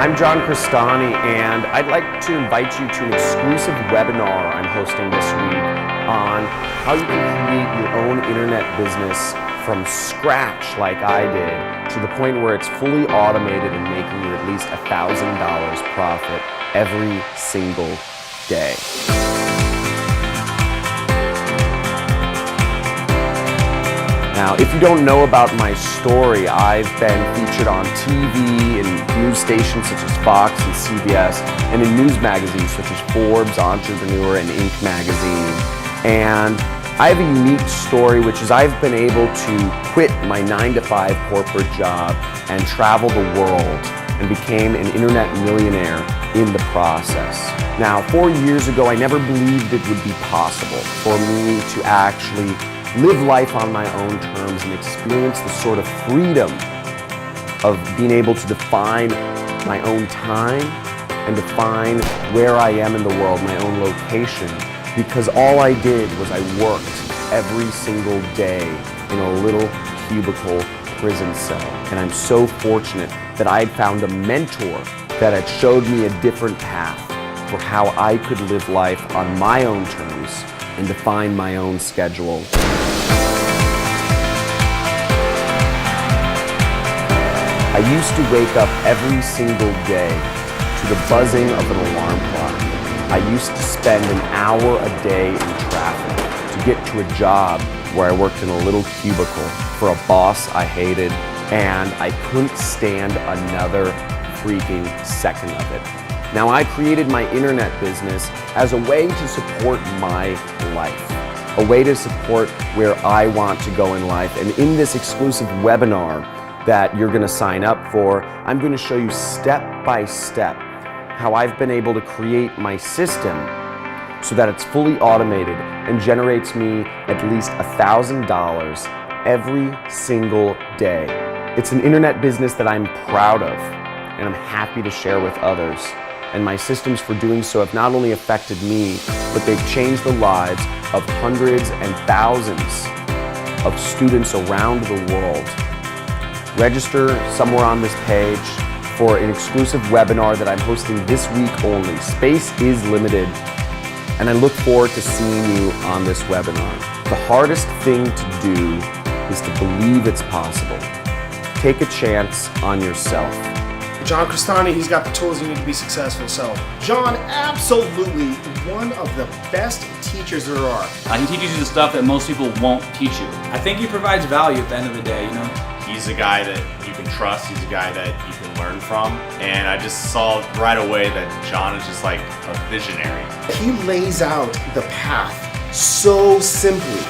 I'm John Crestani, and I'd like to invite you to an exclusive webinar I'm hosting this week on how you can create your own internet business from scratch like I did, to the point where it's fully automated and making you at least $1,000 profit every single day. Now, if you don't know about my story, I've been featured on TV and news stations such as Fox and CBS, and in news magazines such as Forbes, Entrepreneur, and Inc. magazine. And I have a unique story, which is I've been able to quit my 9-to-5 corporate job and travel the world, and became an internet millionaire in the process. Now, 4 years ago, I never believed it would be possible for me to actually live life on my own terms and experience the sort of freedom of being able to define my own time and define where I am in the world, my own location, because all I did was I worked every single day in a little cubicle prison cell. And I'm so fortunate that I had found a mentor that had showed me a different path for how I could live life on my own terms and define my own schedule. I used to wake up every single day to the buzzing of an alarm clock. I used to spend an hour a day in traffic to get to a job where I worked in a little cubicle for a boss I hated, and I couldn't stand another freaking second of it. Now, I created my internet business as a way to support my life, a way to support where I want to go in life. And in this exclusive webinar that you're gonna sign up for, I'm gonna show you step by step how I've been able to create my system so that it's fully automated and generates me at least $1,000 every single day. It's an internet business that I'm proud of and I'm happy to share with others. And my systems for doing so have not only affected me, but they've changed the lives of hundreds and thousands of students around the world. Register somewhere on this page for an exclusive webinar that I'm hosting this week only. Space is limited, and I look forward to seeing you on this webinar. The hardest thing to do is to believe it's possible. Take a chance on yourself. John Crestani, he's got the tools you need to be successful. So, John, absolutely one of the best teachers there are. He teaches you the stuff that most people won't teach you. I think he provides value at the end of the day, you know? He's a guy that you can trust, he's a guy that you can learn from, and I just saw right away that John is just like a visionary. He lays out the path so simply